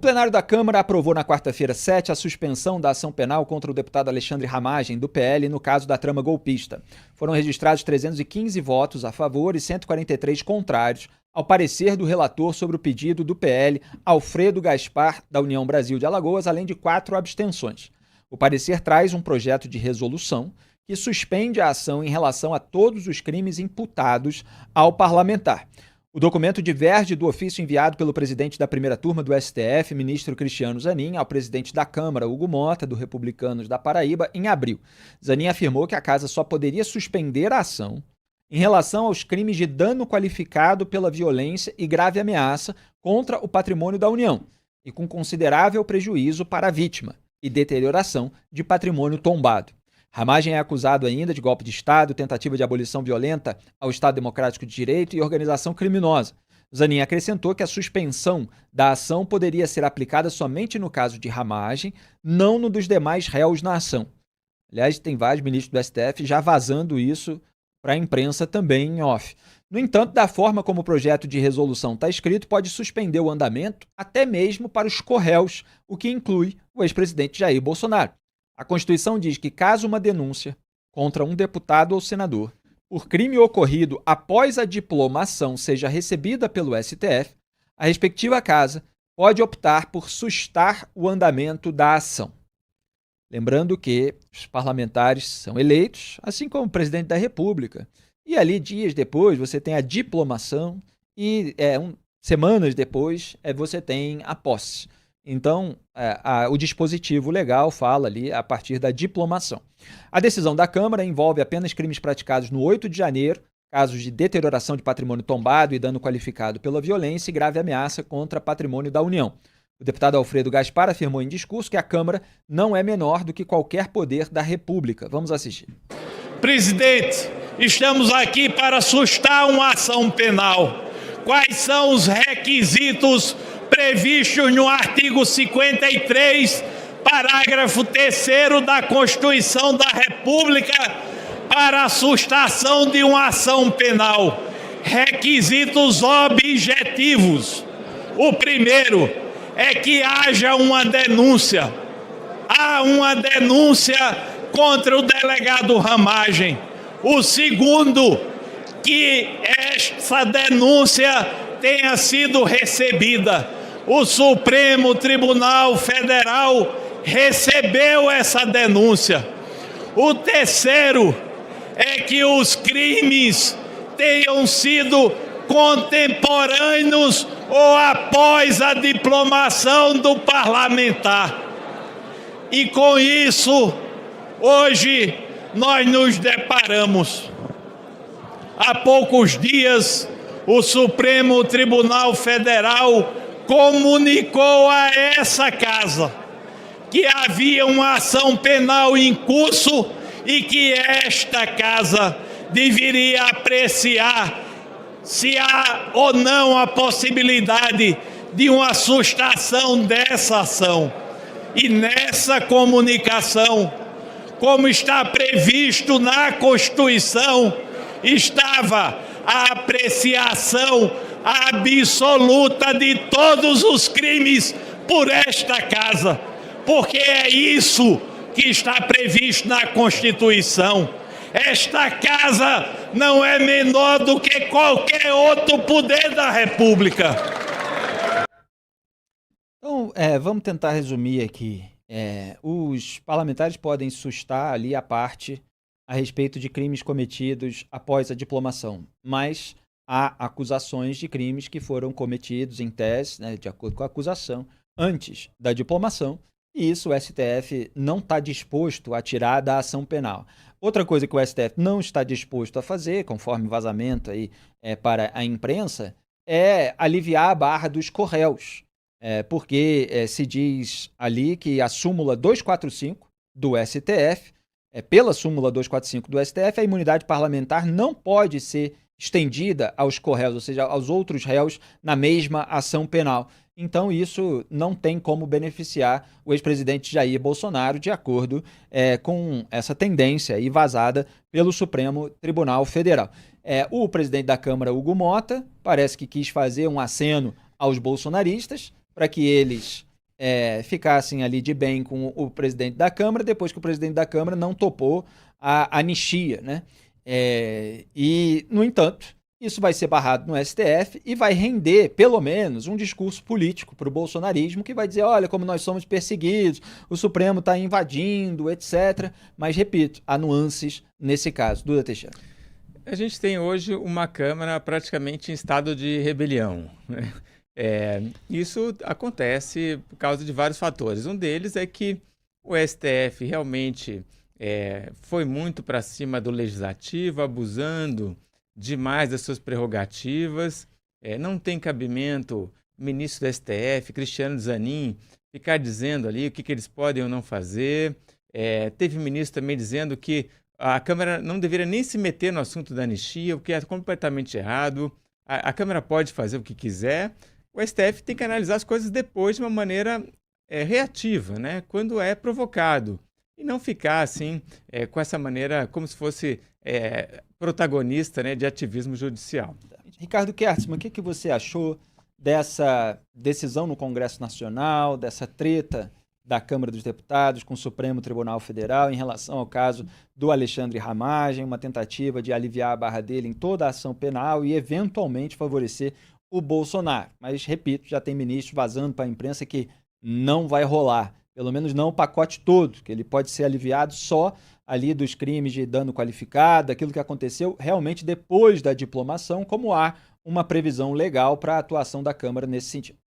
plenário da Câmara aprovou na quarta-feira 7 a suspensão da ação penal contra o deputado Alexandre Ramagem, do PL, no caso da trama golpista. Foram registrados 315 votos a favor e 143 contrários ao parecer do relator sobre o pedido do PL, Alfredo Gaspar, da União Brasil de Alagoas, além de 4 abstenções. O parecer traz um projeto de resolução que suspende a ação em relação a todos os crimes imputados ao parlamentar. O documento diverge do ofício enviado pelo presidente da primeira turma do STF, ministro Cristiano Zanin, ao presidente da Câmara, Hugo Mota, do Republicanos da Paraíba, em abril. Zanin afirmou que a casa só poderia suspender a ação em relação aos crimes de dano qualificado pela violência e grave ameaça contra o patrimônio da União e com considerável prejuízo para a vítima e deterioração de patrimônio tombado. Ramagem é acusado ainda de golpe de Estado, tentativa de abolição violenta ao Estado Democrático de Direito e organização criminosa. Zanin acrescentou que a suspensão da ação poderia ser aplicada somente no caso de Ramagem, não no dos demais réus na ação. Aliás, tem vários ministros do STF já vazando isso para a imprensa também em off. No entanto, da forma como o projeto de resolução está escrito, pode suspender o andamento até mesmo para os corréus, o que inclui o ex-presidente Jair Bolsonaro. A Constituição diz que, caso uma denúncia contra um deputado ou senador por crime ocorrido após a diplomação seja recebida pelo STF, a respectiva casa pode optar por sustar o andamento da ação. Lembrando que os parlamentares são eleitos, assim como o presidente da República, e ali dias depois você tem a diplomação e semanas depois você tem a posse. Então, o dispositivo legal fala ali a partir da diplomação. A decisão da Câmara envolve apenas crimes praticados no 8 de janeiro, casos de deterioração de patrimônio tombado e dano qualificado pela violência e grave ameaça contra patrimônio da União. O deputado Alfredo Gaspar afirmou em discurso que a Câmara não é menor do que qualquer poder da República. Vamos assistir. Presidente, estamos aqui para sustar uma ação penal. Quais são os requisitos previstos no artigo 53, parágrafo 3º da Constituição da República para a sustação de uma ação penal? Requisitos objetivos. O primeiro é que haja uma denúncia. Há uma denúncia contra o delegado Ramagem. O segundo, que essa denúncia tenha sido recebida. O Supremo Tribunal Federal recebeu essa denúncia. O terceiro é que os crimes tenham sido contemporâneos ou após a diplomação do parlamentar. E com isso, hoje nós nos deparamos. Há poucos dias, o Supremo Tribunal Federal comunicou a essa casa que havia uma ação penal em curso e que esta casa deveria apreciar se há ou não a possibilidade de uma sustação dessa ação. E nessa comunicação, como está previsto na Constituição, estava a apreciação absoluta de todos os crimes por esta casa, porque é isso que está previsto na Constituição. Esta casa não é menor do que qualquer outro poder da República. Então, vamos tentar resumir aqui. Os parlamentares podem sustar ali a parte a respeito de crimes cometidos após a diplomação, mas há acusações de crimes que foram cometidos em tese, de acordo com a acusação, antes da diplomação, e isso o STF não está disposto a tirar da ação penal. Outra coisa que o STF não está disposto a fazer, conforme vazamento aí, para a imprensa, é aliviar a barra dos corréus, porque se diz ali que a súmula 245 do STF, pela súmula 245 do STF, a imunidade parlamentar não pode ser estendida aos corréus, ou seja, aos outros réus na mesma ação penal. Então, isso não tem como beneficiar o ex-presidente Jair Bolsonaro, de acordo com essa tendência aí vazada pelo Supremo Tribunal Federal. O presidente da Câmara, Hugo Mota, parece que quis fazer um aceno aos bolsonaristas para que eles ficassem ali de bem com o presidente da Câmara, depois que o presidente da Câmara não topou a anistia, né? E, no entanto, isso vai ser barrado no STF e vai render, pelo menos, um discurso político para o bolsonarismo que vai dizer, olha como nós somos perseguidos, o Supremo está invadindo, etc. Mas, repito, há nuances nesse caso. Duda Teixeira. A gente tem hoje uma Câmara praticamente em estado de rebelião, né? Isso acontece por causa de vários fatores. Um deles é que o STF realmente foi muito para cima do legislativo, abusando demais das suas prerrogativas. Não tem cabimento o ministro do STF, Cristiano Zanin, ficar dizendo ali o que eles podem ou não fazer. Teve ministro também dizendo que a Câmara não deveria nem se meter no assunto da anistia, o que é completamente errado. A Câmara pode fazer o que quiser. O STF tem que analisar as coisas depois de uma maneira reativa, né? Quando é provocado. E não ficar assim, com essa maneira, como se fosse protagonista, né, de ativismo judicial. Ricardo Kertzmann, o que você achou dessa decisão no Congresso Nacional, dessa treta da Câmara dos Deputados com o Supremo Tribunal Federal em relação ao caso do Alexandre Ramagem, uma tentativa de aliviar a barra dele em toda a ação penal e, eventualmente, favorecer o Bolsonaro? Mas, repito, já tem ministro vazando para a imprensa que não vai rolar, pelo menos não o pacote todo, que ele pode ser aliviado só ali dos crimes de dano qualificado, aquilo que aconteceu realmente depois da diplomação, como há uma previsão legal para a atuação da Câmara nesse sentido.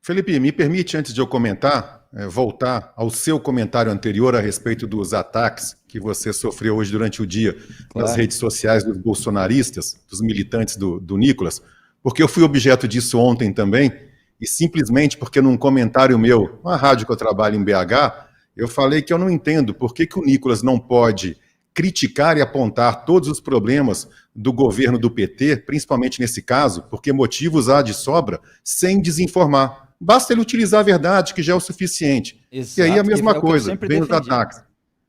Felipe, me permite, antes de eu comentar, voltar ao seu comentário anterior a respeito dos ataques que você sofreu hoje durante o dia nas redes sociais dos bolsonaristas, dos militantes do Nicolas, porque eu fui objeto disso ontem também, e simplesmente porque num comentário meu, uma rádio que eu trabalho em BH, eu falei que eu não entendo por que o Nicolas não pode criticar e apontar todos os problemas do governo do PT, principalmente nesse caso, porque motivos há de sobra, sem desinformar. Basta ele utilizar a verdade, que já é o suficiente. Exato, e aí a mesma coisa, vem os ataques.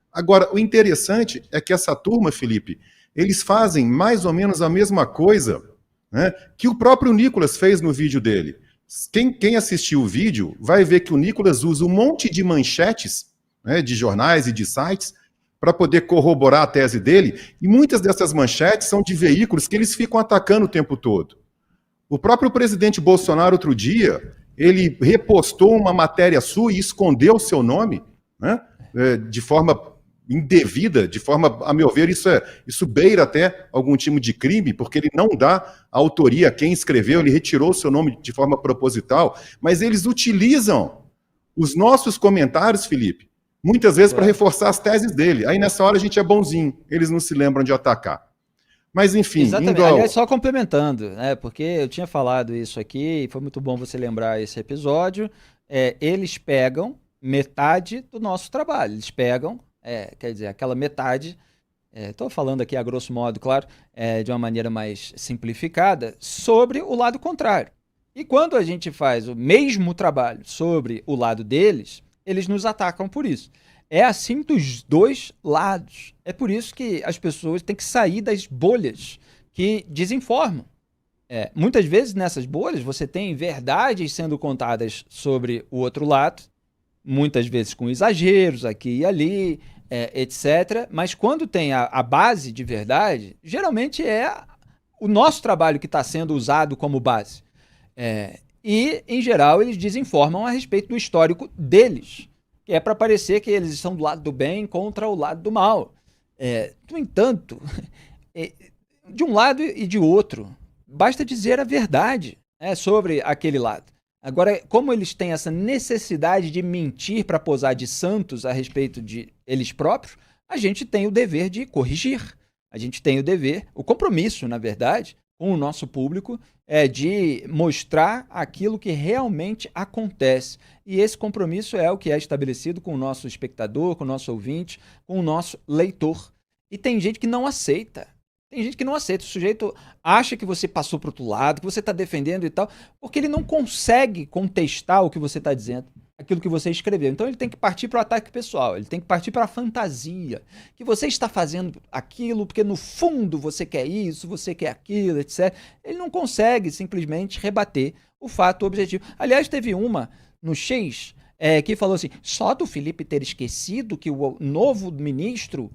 Agora, o interessante é que essa turma, Felipe, eles fazem mais ou menos a mesma coisa, né, que o próprio Nicolas fez no vídeo dele. Quem assistiu o vídeo vai ver que o Nicolas usa um monte de manchetes, né, de jornais e de sites para poder corroborar a tese dele, e muitas dessas manchetes são de veículos que eles ficam atacando o tempo todo. O próprio presidente Bolsonaro, outro dia, ele repostou uma matéria sua e escondeu o seu nome, né, de forma indevida, de forma, a meu ver, isso beira até algum tipo de crime, porque ele não dá a autoria a quem escreveu, ele retirou o seu nome de forma proposital, mas eles utilizam os nossos comentários, Felipe, muitas vezes para reforçar as teses dele. Aí nessa hora a gente é bonzinho, eles não se lembram de atacar. Mas enfim... Exatamente, aliás, só complementando, né, porque eu tinha falado isso aqui, e foi muito bom você lembrar esse episódio, eles pegam metade do nosso trabalho, eles pegam, quer dizer, aquela metade, estou falando aqui a grosso modo, claro, de uma maneira mais simplificada, sobre o lado contrário. E quando a gente faz o mesmo trabalho sobre o lado deles, eles nos atacam por isso. É assim dos dois lados. É por isso que as pessoas têm que sair das bolhas que desinformam. Muitas vezes nessas bolhas você tem verdades sendo contadas sobre o outro lado, muitas vezes com exageros aqui e ali, etc. Mas quando tem a base de verdade, geralmente é o nosso trabalho que está sendo usado como base. E, em geral, eles desinformam a respeito do histórico deles, que é para parecer que eles estão do lado do bem contra o lado do mal. No entanto, de um lado e de outro, basta dizer a verdade sobre aquele lado. Agora, como eles têm essa necessidade de mentir para posar de santos a respeito de eles próprios, a gente tem o dever de corrigir. A gente tem o dever, o compromisso, na verdade, com o nosso público, de mostrar aquilo que realmente acontece. E esse compromisso é o que é estabelecido com o nosso espectador, com o nosso ouvinte, com o nosso leitor. E tem gente que não aceita. Tem gente que não aceita. O sujeito acha que você passou para o outro lado, que você está defendendo e tal, porque ele não consegue contestar o que você está dizendo, aquilo que você escreveu. Então ele tem que partir para o ataque pessoal, ele tem que partir para a fantasia, que você está fazendo aquilo porque no fundo você quer isso, você quer aquilo, etc. Ele não consegue simplesmente rebater o fato objetivo. Aliás, teve uma no X, que falou assim, só do Felipe ter esquecido que o novo ministro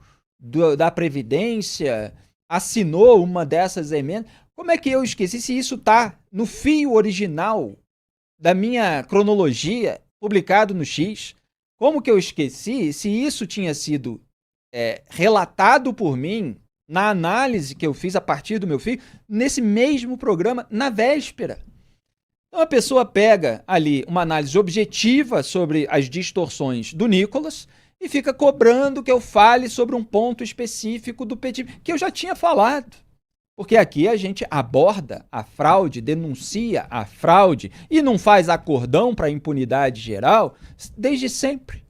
da Previdência assinou uma dessas emendas. Como é que eu esqueci se isso está no fio original da minha cronologia, publicado no X? Como que eu esqueci se isso tinha sido relatado por mim na análise que eu fiz a partir do meu fio, nesse mesmo programa, na véspera? Então a pessoa pega ali uma análise objetiva sobre as distorções do Nicolas e fica cobrando que eu fale sobre um ponto específico do petismo, que eu já tinha falado. Porque aqui a gente aborda a fraude, denuncia a fraude e não faz acordão para a impunidade geral desde sempre.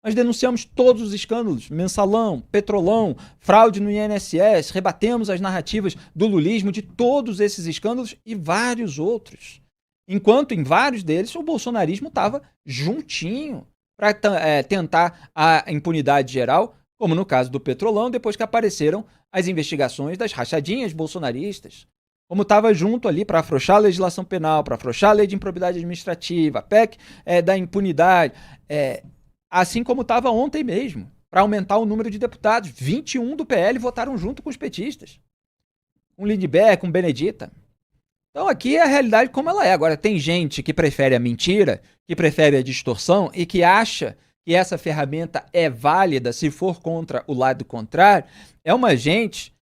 Nós denunciamos todos os escândalos, Mensalão, Petrolão, fraude no INSS, rebatemos as narrativas do lulismo de todos esses escândalos e vários outros. Enquanto em vários deles o bolsonarismo estava juntinho para tentar a impunidade geral, como no caso do Petrolão, depois que apareceram as investigações das rachadinhas bolsonaristas. Como estava junto ali para afrouxar a legislação penal, para afrouxar a lei de improbidade administrativa, a PEC da impunidade, assim como estava ontem mesmo, para aumentar o número de deputados. 21 do PL votaram junto com os petistas. Com Lindbergh, com Benedita. Então aqui é a realidade como ela é. Agora, tem gente que prefere a mentira, que prefere a distorção e que acha que essa ferramenta é válida se for contra o lado contrário. É uma gente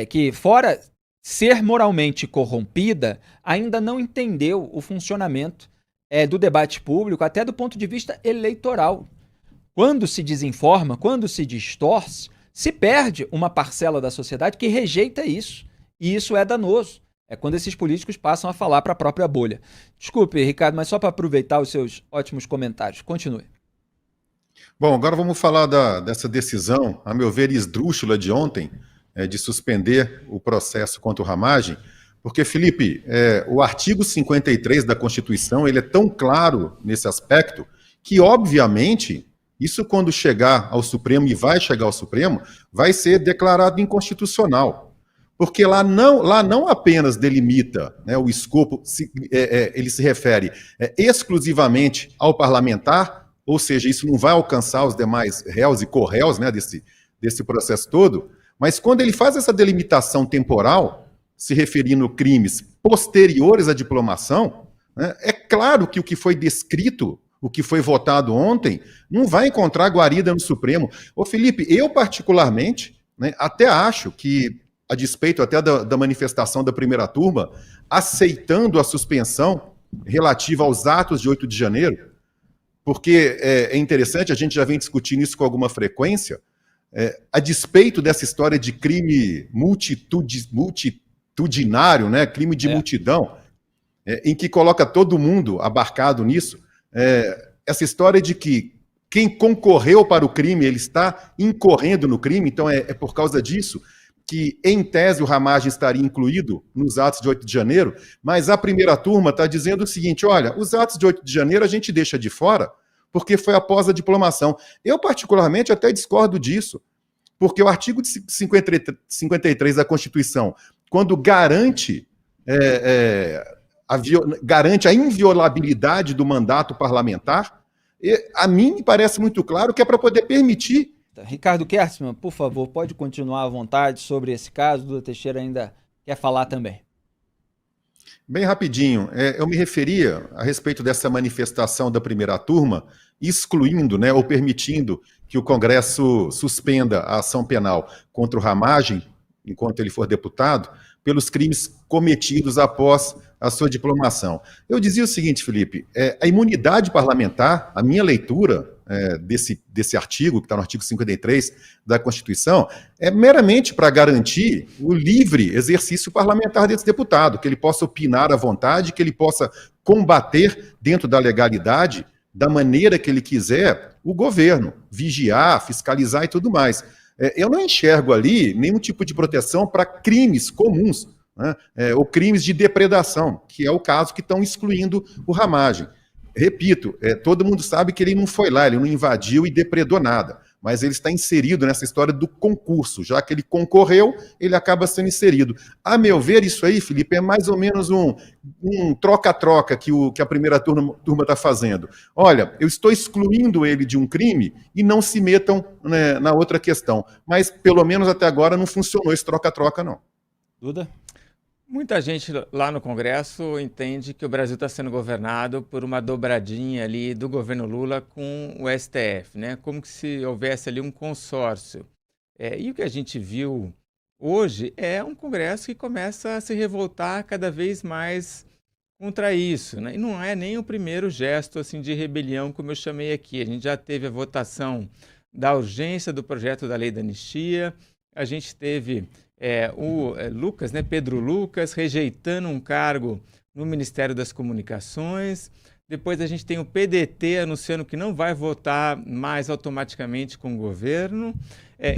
que, fora ser moralmente corrompida, ainda não entendeu o funcionamento do debate público, até do ponto de vista eleitoral. Quando se desinforma, quando se distorce, se perde uma parcela da sociedade que rejeita isso. E isso é danoso. É quando esses políticos passam a falar para a própria bolha. Desculpe, Ricardo, mas só para aproveitar os seus ótimos comentários. Continue. Bom, agora vamos falar dessa decisão, a meu ver, esdrúxula de ontem, de suspender o processo contra o Ramagem, porque, Felipe, o artigo 53 da Constituição ele é tão claro nesse aspecto que, obviamente, isso quando chegar ao Supremo, e vai chegar ao Supremo, vai ser declarado inconstitucional. Porque lá não apenas delimita, né, o escopo, ele se refere exclusivamente ao parlamentar, ou seja, isso não vai alcançar os demais réus e corréus, né, desse processo todo, mas quando ele faz essa delimitação temporal, se referindo a crimes posteriores à diplomação, né, é claro que o que foi descrito, o que foi votado ontem, não vai encontrar guarida no Supremo. Ô Felipe, eu particularmente, né, até acho que, a despeito até da manifestação da primeira turma, aceitando a suspensão relativa aos atos de 8 de janeiro, porque é interessante, a gente já vem discutindo isso com alguma frequência, a despeito dessa história de crime multitudinário, né, crime de multidão, em que coloca todo mundo abarcado nisso, essa história de que quem concorreu para o crime, ele está incorrendo no crime, então é por causa disso que, em tese, o Ramagem estaria incluído nos atos de 8 de janeiro, mas a primeira turma está dizendo o seguinte, olha, os atos de 8 de janeiro a gente deixa de fora, porque foi após a diplomação. Eu, particularmente, até discordo disso, porque o artigo 53 da Constituição, quando garante a inviolabilidade do mandato parlamentar, a mim me parece muito claro que é para poder permitir. Ricardo Kertzmann, por favor, pode continuar à vontade sobre esse caso. Duda Teixeira ainda quer falar também. Bem rapidinho, eu me referia a respeito dessa manifestação da primeira turma, excluindo, né, ou permitindo que o Congresso suspenda a ação penal contra o Ramagem, enquanto ele for deputado, pelos crimes cometidos após a sua diplomação. Eu dizia o seguinte, Felipe, a imunidade parlamentar, a minha leitura desse artigo, que está no artigo 53 da Constituição, é meramente para garantir o livre exercício parlamentar desse deputado, que ele possa opinar à vontade, que ele possa combater dentro da legalidade, da maneira que ele quiser, o governo, vigiar, fiscalizar e tudo mais. Eu não enxergo ali nenhum tipo de proteção para crimes comuns, né, ou crimes de depredação, que é o caso que estão excluindo o Ramagem. Repito, todo mundo sabe que ele não foi lá, ele não invadiu e depredou nada. mas ele está inserido nessa história do concurso. Já que ele concorreu, ele acaba sendo inserido. A meu ver, isso aí, Felipe, é mais ou menos um troca-troca que a primeira turma está fazendo. Olha, eu estou excluindo ele de um crime e não se metam, né, na outra questão. Mas, pelo menos até agora, não funcionou esse troca-troca, não. Duda? Muita gente lá no Congresso entende que o Brasil está sendo governado por uma dobradinha ali do governo Lula com o STF, né? Como que se houvesse ali um consórcio. E o que a gente viu hoje é um Congresso que começa a se revoltar cada vez mais contra isso, né? E não é nem o primeiro gesto assim, de rebelião, como eu chamei aqui. A gente já teve a votação da urgência do projeto da lei da anistia, a gente teve Lucas, né, Pedro Lucas, rejeitando um cargo no Ministério das Comunicações. Depois a gente tem o PDT anunciando que não vai votar mais automaticamente com o governo.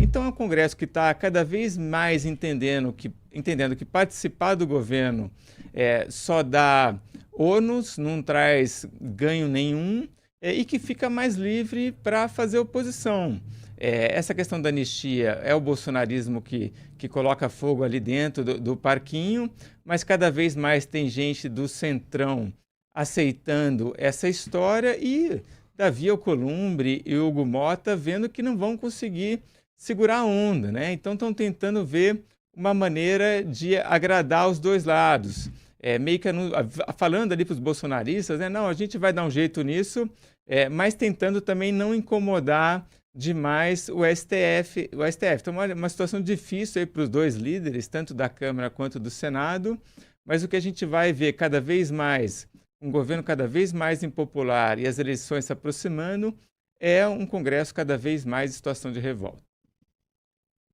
Então é um Congresso que está cada vez mais entendendo que participar do governo só dá ônus, não traz ganho nenhum, e que fica mais livre para fazer oposição. Essa questão da anistia é o bolsonarismo que coloca fogo ali dentro do parquinho, mas cada vez mais tem gente do centrão aceitando essa história e Davi Alcolumbre e Hugo Mota vendo que não vão conseguir segurar a onda, né? Então estão tentando ver uma maneira de agradar os dois lados. Meio que falando ali para os bolsonaristas, né? Não, a gente vai dar um jeito nisso, mas tentando também não incomodar demais o STF. Então, uma situação difícil para os dois líderes, tanto da Câmara quanto do Senado, mas o que a gente vai ver cada vez mais, um governo cada vez mais impopular e as eleições se aproximando, é um Congresso cada vez mais em situação de revolta.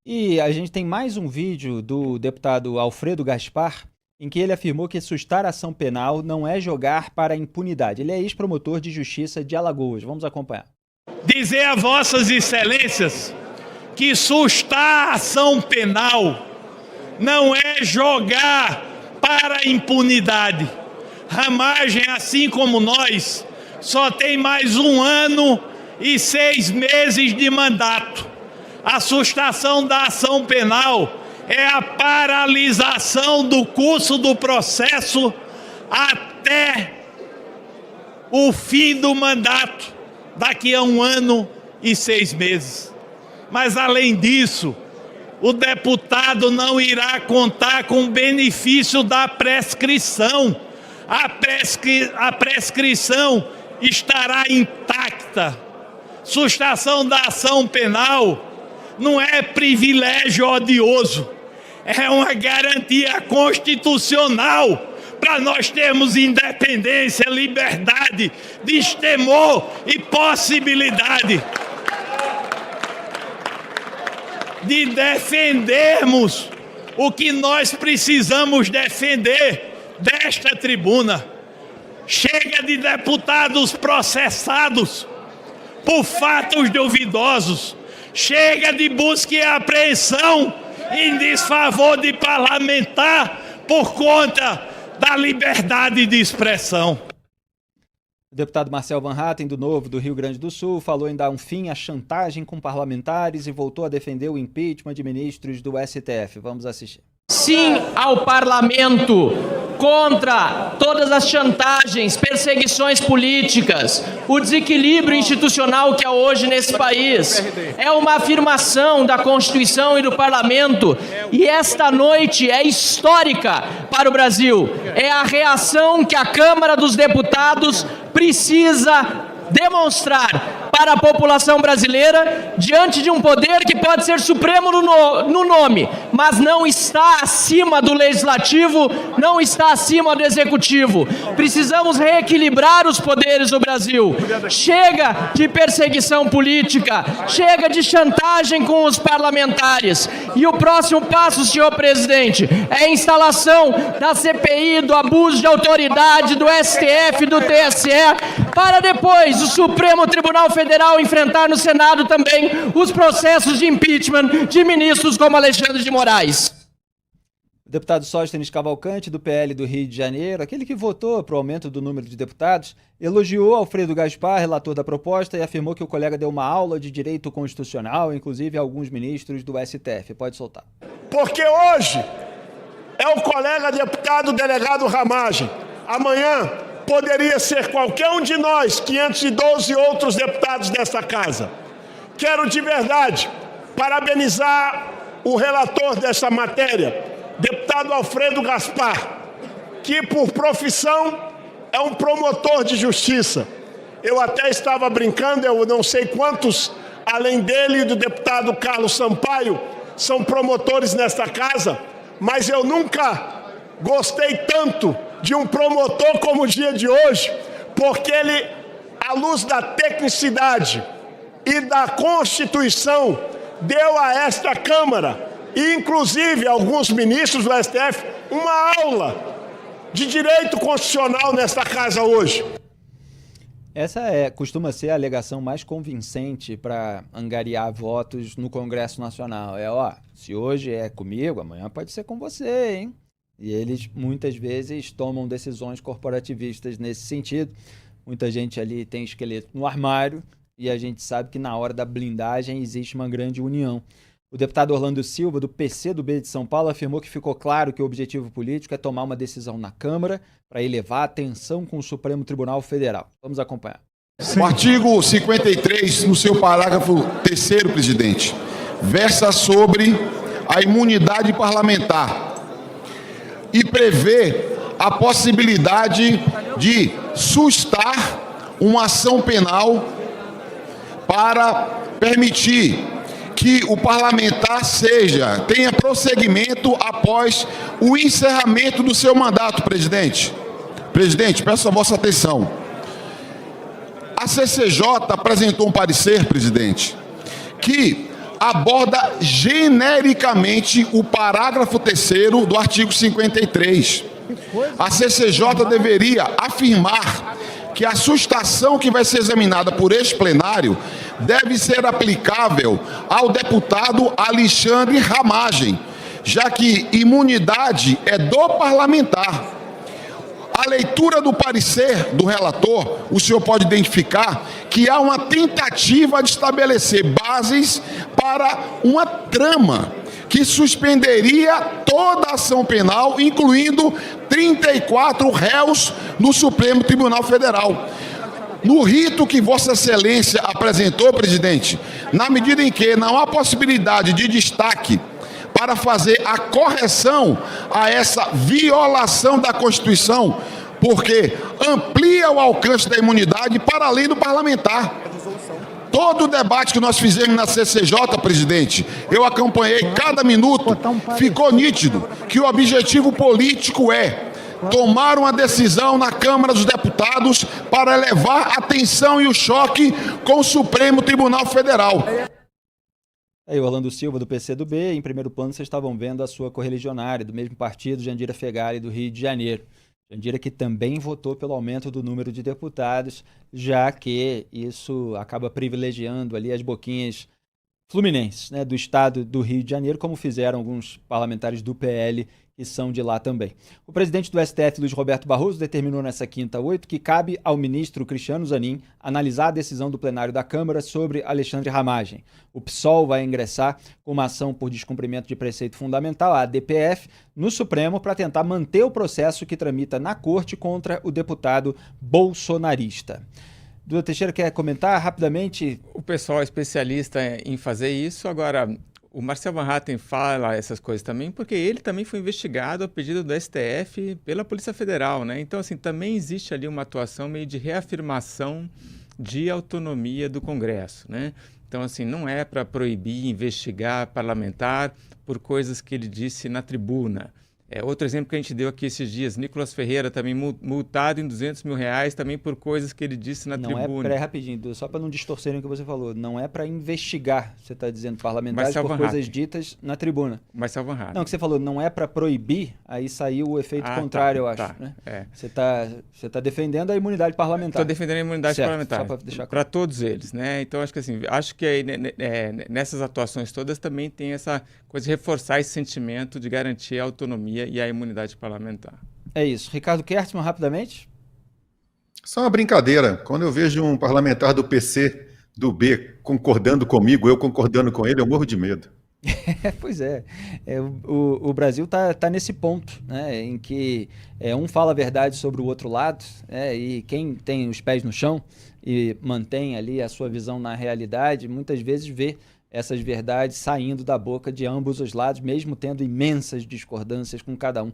E a gente tem mais um vídeo do deputado Alfredo Gaspar, em que ele afirmou que sustar ação penal não é jogar para a impunidade. Ele é ex-promotor de justiça de Alagoas. Vamos acompanhar. Dizer a vossas excelências que sustar a ação penal não é jogar para a impunidade. Ramagem, assim como nós, só tem mais 1 ano e 6 meses de mandato. A sustação da ação penal é a paralisação do curso do processo até o fim do mandato, daqui a 1 ano e 6 meses. Mas, além disso, o deputado não irá contar com o benefício da prescrição. A prescrição estará intacta. Sustação da ação penal não é privilégio odioso, é uma garantia constitucional para nós termos independência, liberdade, destemor e possibilidade de defendermos o que nós precisamos defender desta tribuna. Chega de deputados processados por fatos duvidosos. Chega de busca e apreensão em desfavor de parlamentar por conta da liberdade de expressão. O deputado Marcel Van Hatten, do Novo, do Rio Grande do Sul, falou em dar um fim à chantagem com parlamentares e voltou a defender o impeachment de ministros do STF. Vamos assistir. Sim ao parlamento, contra todas as chantagens, perseguições políticas, o desequilíbrio institucional que há hoje nesse país. É uma afirmação da Constituição e do parlamento, e esta noite é histórica para o Brasil. É a reação que a Câmara dos Deputados precisa demonstrar para a população brasileira diante de um poder que pode ser supremo no nome, mas não está acima do legislativo, não está acima do executivo. Precisamos reequilibrar os poderes do Brasil. Chega de perseguição política, chega de chantagem com os parlamentares. E o próximo passo, senhor presidente, é a instalação da CPI do abuso de autoridade do STF e do TSE, para depois o Supremo Tribunal Federal enfrentar no Senado também os processos de impeachment de ministros como Alexandre de Moraes. O deputado Sóstenes Cavalcante, do PL do Rio de Janeiro, aquele que votou para o aumento do número de deputados, elogiou Alfredo Gaspar, relator da proposta, e afirmou que o colega deu uma aula de direito constitucional, inclusive a alguns ministros do STF. Pode soltar. Porque hoje é o colega deputado delegado Ramagem. Amanhã poderia ser qualquer um de nós, 512 outros deputados desta casa. Quero de verdade parabenizar o relator dessa matéria, deputado Alfredo Gaspar, que por profissão é um promotor de justiça. Eu até estava brincando, eu não sei quantos, além dele e do deputado Carlos Sampaio, são promotores nesta casa, mas eu nunca gostei tanto de um promotor como o dia de hoje, porque ele, à luz da tecnicidade e da Constituição, deu a esta Câmara, e inclusive alguns ministros do STF, uma aula de direito constitucional nesta casa hoje. Essa costuma ser a alegação mais convincente para angariar votos no Congresso Nacional. Se hoje é comigo, amanhã pode ser com você, hein? E eles muitas vezes tomam decisões corporativistas nesse sentido. Muita gente ali tem esqueleto no armário e a gente sabe que na hora da blindagem existe uma grande união. O deputado Orlando Silva, do PCdoB de São Paulo, afirmou que ficou claro que o objetivo político é tomar uma decisão na Câmara para elevar a tensão com o Supremo Tribunal Federal. Vamos acompanhar. O artigo 53, no seu parágrafo 3º, presidente, versa sobre a imunidade parlamentar e prevê a possibilidade de sustar uma ação penal para permitir que o parlamentar tenha prosseguimento após o encerramento do seu mandato, presidente. Presidente, peço a vossa atenção. A CCJ apresentou um parecer, presidente, que aborda genericamente o parágrafo 3º do artigo 53. A CCJ deveria afirmar que a sustação que vai ser examinada por este plenário deve ser aplicável ao deputado Alexandre Ramagem, já que imunidade é do parlamentar. A leitura do parecer do relator, o senhor pode identificar que há uma tentativa de estabelecer bases para uma trama que suspenderia toda a ação penal, incluindo 34 réus no Supremo Tribunal Federal. No rito que Vossa Excelência apresentou, presidente, na medida em que não há possibilidade de destaque para fazer a correção a essa violação da Constituição, porque amplia o alcance da imunidade para além do parlamentar. Todo o debate que nós fizemos na CCJ, presidente, eu acompanhei cada minuto, ficou nítido que o objetivo político é tomar uma decisão na Câmara dos Deputados para elevar a tensão e o choque com o Supremo Tribunal Federal. Aí, Orlando Silva, do PCdoB, em primeiro plano vocês estavam vendo a sua correligionária, do mesmo partido, Jandira Fegali, do Rio de Janeiro. Jandira que também votou pelo aumento do número de deputados, já que isso acaba privilegiando ali as boquinhas fluminenses, né, do estado do Rio de Janeiro, como fizeram alguns parlamentares do PL que são de lá também. O presidente do STF, Luiz Roberto Barroso, determinou nessa quinta-8 que cabe ao ministro Cristiano Zanin analisar a decisão do plenário da Câmara sobre Alexandre Ramagem. O PSOL vai ingressar com uma ação por descumprimento de preceito fundamental, a DPF, no Supremo para tentar manter o processo que tramita na Corte contra o deputado bolsonarista. Duda Teixeira quer comentar rapidamente? O pessoal é especialista em fazer isso. Agora, o Marcel Van Hatten fala essas coisas também porque ele também foi investigado a pedido do STF pela Polícia Federal, né? Então, assim, também existe ali uma atuação meio de reafirmação de autonomia do Congresso, né? Então, assim, não é para proibir, investigar parlamentar por coisas que ele disse na tribuna. Outro exemplo que a gente deu aqui esses dias, Nicolas Ferreira também multado em R$200 mil também por coisas que ele disse na tribuna. Peraí, rapidinho, só para não distorcerem o que você falou, não é para investigar, você está dizendo, parlamentares por coisas ditas na tribuna. Marcel Van Hatten. Não, o que você falou, não é para proibir, aí saiu o efeito contrário, eu acho. Né? Você tá defendendo a imunidade parlamentar. Estou defendendo a imunidade parlamentar, para todos eles, né? Então, acho que aí, nessas atuações todas também tem essa coisa de reforçar esse sentimento de garantir a autonomia e a imunidade parlamentar. É isso. Ricardo Kertzmann, rapidamente. Só uma brincadeira. Quando eu vejo um parlamentar do PC, do B, concordando comigo, eu concordando com ele, eu morro de medo. Pois é. O Brasil tá nesse ponto, né, em que um fala a verdade sobre o outro lado, e quem tem os pés no chão e mantém ali a sua visão na realidade, muitas vezes vê essas verdades saindo da boca de ambos os lados, mesmo tendo imensas discordâncias com cada um.